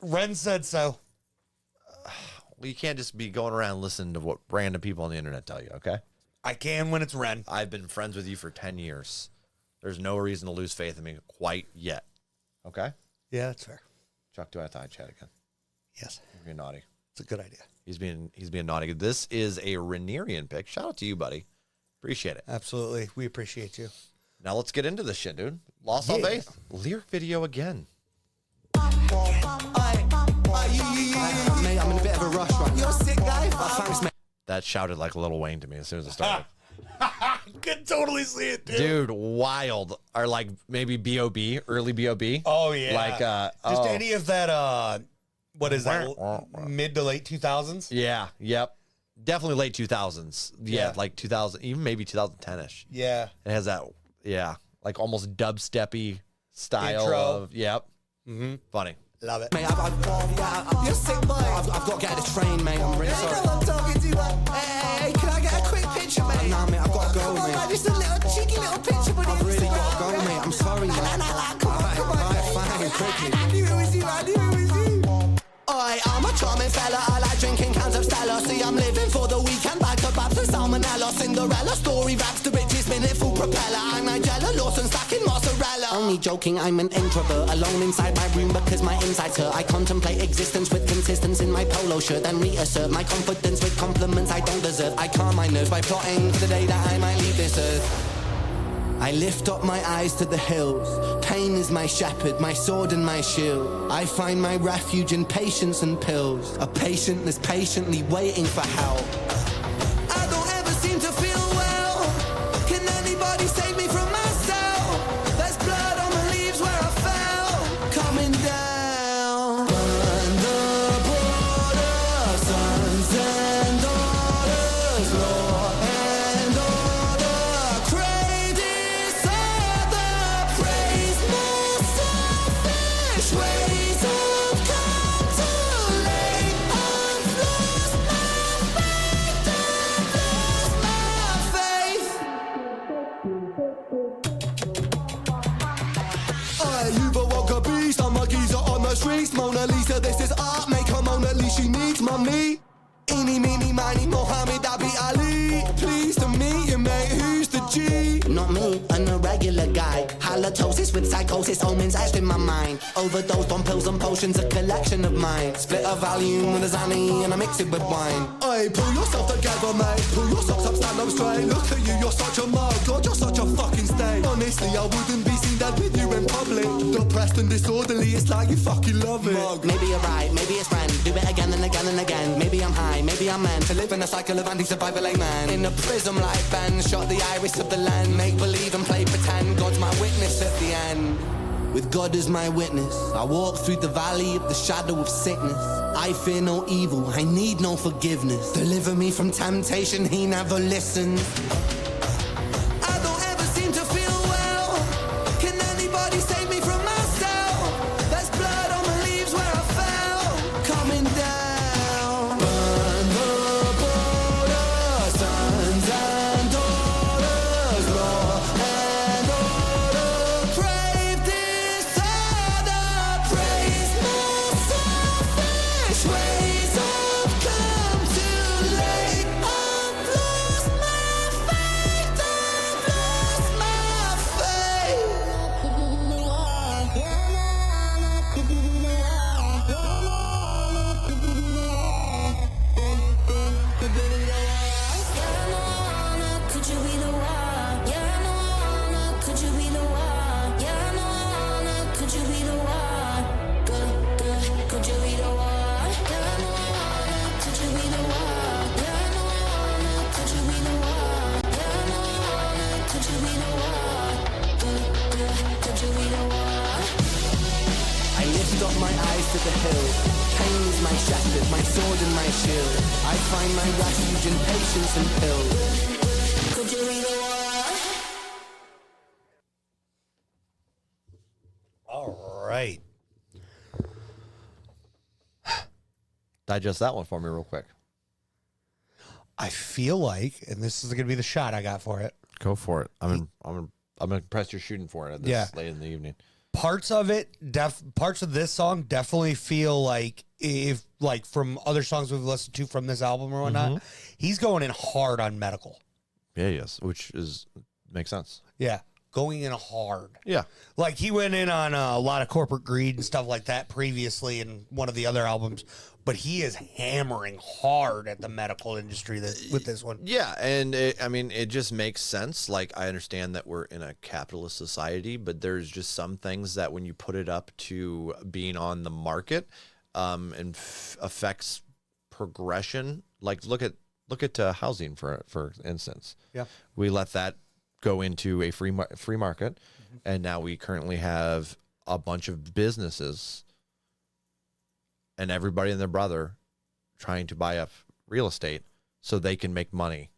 Ren said so. Well, you can't just be going around listening to what random people on the internet tell you, okay? I can when it's Ren. I've been friends with you for 10 years. There's no reason to lose faith in me quite yet. Okay? Yeah, that's fair. Chuck, do I have to chat again? Yes. You're being naughty. It's a good idea. He's being naughty. This is a Rhaenyrian pick. Shout out to you, buddy. Appreciate it. Absolutely. We appreciate you. Now let's get into this shit, dude. Lost All Faith. Lyric video again. Mate, I'm in a bit of a rush right now. You're a sick guy. Thanks, mate. That sounded like Lil Wayne to me as soon as it started. Could totally see it, Dude, wild. Or like maybe B.O.B., early B.O.B. Oh, yeah. Like, just any of that, what is that? Mid to late 2000s? Yeah, yep. Definitely late 2000s. Yeah, Yeah. like 2000, even maybe 2010-ish. Yeah. It has that, yeah, like almost dubsteppy style Intro. of, yep. Mm-hmm. Funny. Love it. Mate, you're sick, boy. I've got to get the train, mate. I'm really sorry. I'm talking to you. Hey, can I get a quick picture, mate? Nah, mate, I've got to go, mate. Just a little cheeky little picture, but I've really got to go, mate. I'm sorry, mate. Come on. Fine, quickly. I knew it was you. I'm a charming fella. I like drinking cans of Stella. See, I'm living for the weekend. Back to Babs and Salmonella. Cinderella story raps to riches. Minute full propeller. I'm Nigella Lawson stacking mozzarella. Only joking, I'm an introvert. Alone inside my room because my insides hurt. I contemplate existence with consistency in my polo shirt. Then reassert my confidence with compliments I don't deserve. I calm my nerves by plotting for the day that I might leave this earth. I lift up my eyes to the hills. Pain is my shepherd, my sword and my shield. I find my refuge in patience and pills. A patient that's patiently waiting for help. I don't ever seem to feel well. Can anybody save me from myself? There's blood on the leaves where I fell. Coming down. Burn the border, sons and daughters, law and order. Crave disorder, praise more selfish ways have come too late. I've lost my faith, you've awoke a beast. I'm a geezer on the streets. Mona Lisa, this is art. Make her Mona Lisa, she needs mummy. Eeny, meeny, miny, Mohammed, Abi Ali. Pleased to meet you, mate. Who's the G? Not me, an irregular guy. Halitosis with psychosis, omens etched in my mind. Overdosed on pills and potions, a collection of mine. Split a Valium with a Zanny and I mix it with wine. Hey, pull yourself together, mate. Pull your socks up, stand up straight. Look at you, you're such a mug. God, you're such a fucking stain. Honestly, I wouldn't be seen dead with you in public. Depressed and disorderly, it's like you fucking love it. Mug. Maybe you're right, maybe it's friend. Do it again and again and again. Maybe I'm high, maybe I'm meant to live in a cycle of anti-survival, amen. In a prism like Ben, shot the iris of the land. Make believe and play pretend. God's my witness at the end. With God as my witness, I walk through the valley of the shadow of sickness. I fear no evil, I need no forgiveness. Deliver me from temptation, he never listens. I don't ever seem to feel well. Can anybody save me from myself? There's blood on the leaves where I fell. Coming down. Burn the border, sons and daughters, law and order. Crave disorder, praise more selfish ways have come too late. I've lost my faith, I've lost my faith. Could you be the one? Yeah, no, could you be the one? Yeah, no, could you be the one? Good, could you be the one? Yeah, no, could you be the one? Yeah, no, could you be the one? Yeah, no, could you be the one? Good, could you be the one? I lift up my eyes to the hill. Pain is my shepherd, my sword and my shield. I find my refuge in patience and pills. Could you be the one? All right. Digest that one for me real quick. I feel like, and this is going to be the shot I got for it, Go for it. I'm impressed you're shooting for it at this Yeah. late in the evening. parts of it, parts of this song definitely feel like if like from other songs we've listened to from this album or whatnot, he's going in hard on medical. Yeah, yes, which makes sense. Yeah, going in hard. Yeah. Like he went in on a lot of corporate greed and stuff like that previously in one of the other albums, but he is hammering hard at the medical industry with this one. Yeah, and it just makes sense. Like, I understand that we're in a capitalist society, but there's just some things that when you put it up to being on the market, and affects progression. Like, look at housing for instance. Yeah, we let that go into a free market, and now we currently have a bunch of businesses and everybody and their brother trying to buy up real estate so they can make money,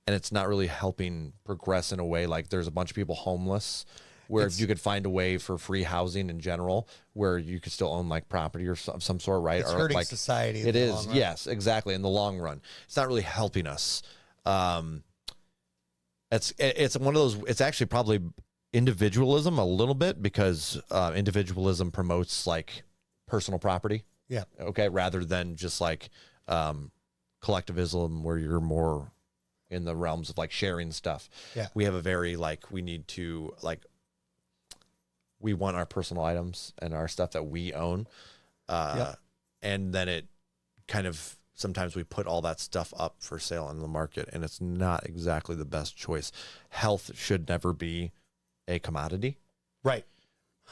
and it's not really helping progress in a way. Like, there's a bunch of people homeless, where if you could find a way for free housing in general, where you could still own like property or some sort, right? It's or hurting like society. It is, yes, exactly. In the long run, it's not really helping us. It's one of those. It's actually probably individualism a little bit, because individualism promotes like personal property. Yeah. Okay. Rather than just like collectivism, where you're more in the realms of like sharing stuff. Yeah. We have a very we want our personal items and our stuff that we own. And then it kind of, sometimes we put all that stuff up for sale on the market, and it's not exactly the best choice. Health should never be a commodity. Right.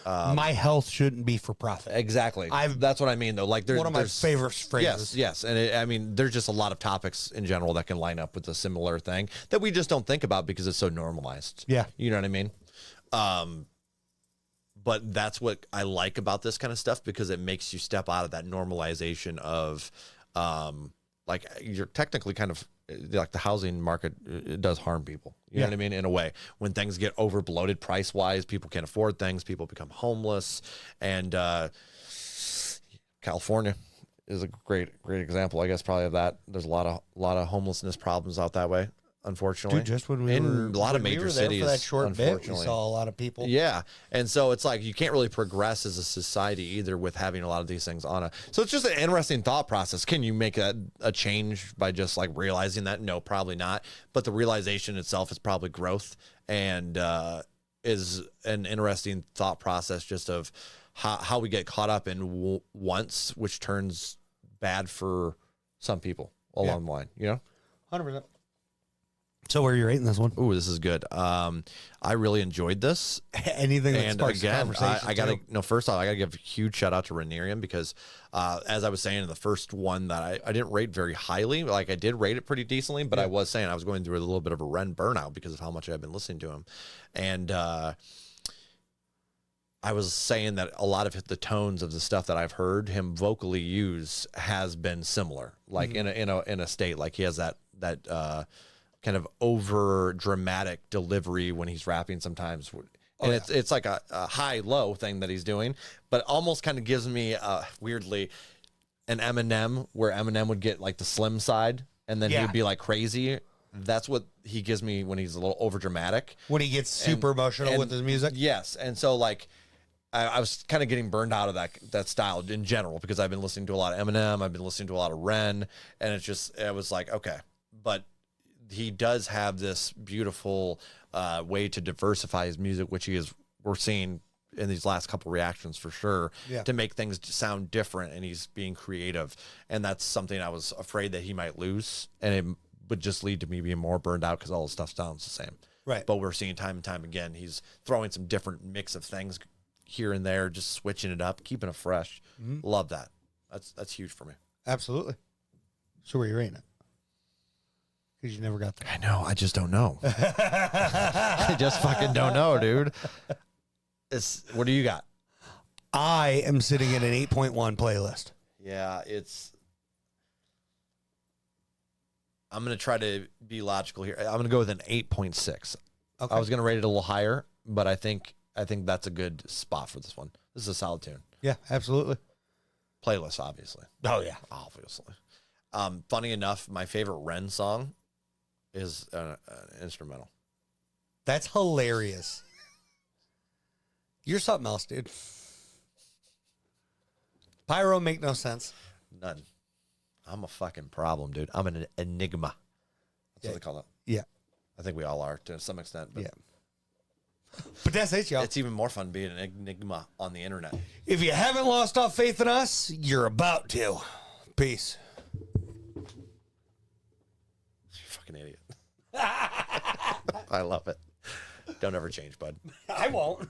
My health shouldn't be for profit. Exactly. That's what I mean, though. Like, one of my favorite phrases. Yes. And there's just a lot of topics in general that can line up with a similar thing that we just don't think about because it's so normalized. Yeah. You know what I mean? But that's what I like about this kind of stuff, because it makes you step out of that normalization of, like, you're technically kind of like the housing market. It does harm people. You know what I mean? In a way, when things get over bloated price wise, people can't afford things. People become homeless, and California is a great example, I guess, probably of that. There's a lot of homelessness problems out that way, unfortunately. Dude, just when we in were a lot of major cities, for that short bit, we saw a lot of people. Yeah, and so it's like you can't really progress as a society either with having a lot of these things on so it's just an interesting thought process. Can you make a change by just like realizing that? No, probably not. But the realization itself is probably growth, and is an interesting thought process just of how we get caught up in once, which turns bad for some people along the line, 100%. So where are you rating this one? Ooh, this is good. I really enjoyed this. Anything that sparks conversation. I gotta first off, I gotta give a huge shout out to Renerium, because as I was saying in the first one that I didn't rate very highly. Like, I did rate it pretty decently, but I was saying I was going through a little bit of a Ren burnout because of how much I've been listening to him. And I was saying that a lot of the tones of the stuff that I've heard him vocally use has been similar, like in a state, like he has that kind of over dramatic delivery when he's rapping sometimes. And it's like a high low thing that he's doing, but almost kind of gives me weirdly an Eminem, where Eminem would get like the slim side and then he'd be like crazy. That's what he gives me when he's a little over dramatic, when he gets super emotional with his music. Yes. And so like, I was kind of getting burned out of that style in general, because I've been listening to a lot of Eminem. I've been listening to a lot of Ren, and it was like, okay, but he does have this beautiful way to diversify his music, which we're seeing in these last couple reactions for sure, to make things sound different, and he's being creative. And that's something I was afraid that he might lose, and it would just lead to me being more burned out because all the stuff sounds the same. Right. But we're seeing time and time again, he's throwing some different mix of things here and there, just switching it up, keeping it fresh. Love that. That's huge for me. Absolutely. So where are you rating it? Because you never got there. I know. I just don't know. I just fucking don't know, dude. What do you got? I am sitting at an 8.1 playlist. Yeah, I'm going to try to be logical here. I'm going to go with an 8.6. Okay. I was going to rate it a little higher, but I think that's a good spot for this one. This is a solid tune. Yeah, absolutely. Playlist, obviously. Oh, yeah. Obviously. Funny enough, my favorite Ren song is an instrumental. That's hilarious. You're something else, dude. Pyro make no sense. None. I'm a fucking problem, dude. I'm an enigma. That's what they call it. Yeah. I think we all are to some extent. But Yeah. But that's it, y'all. it's even more fun being an enigma on the internet. If you haven't lost all faith in us, you're about to. Peace. You're a fucking idiot. I love it. Don't ever change, bud. I won't.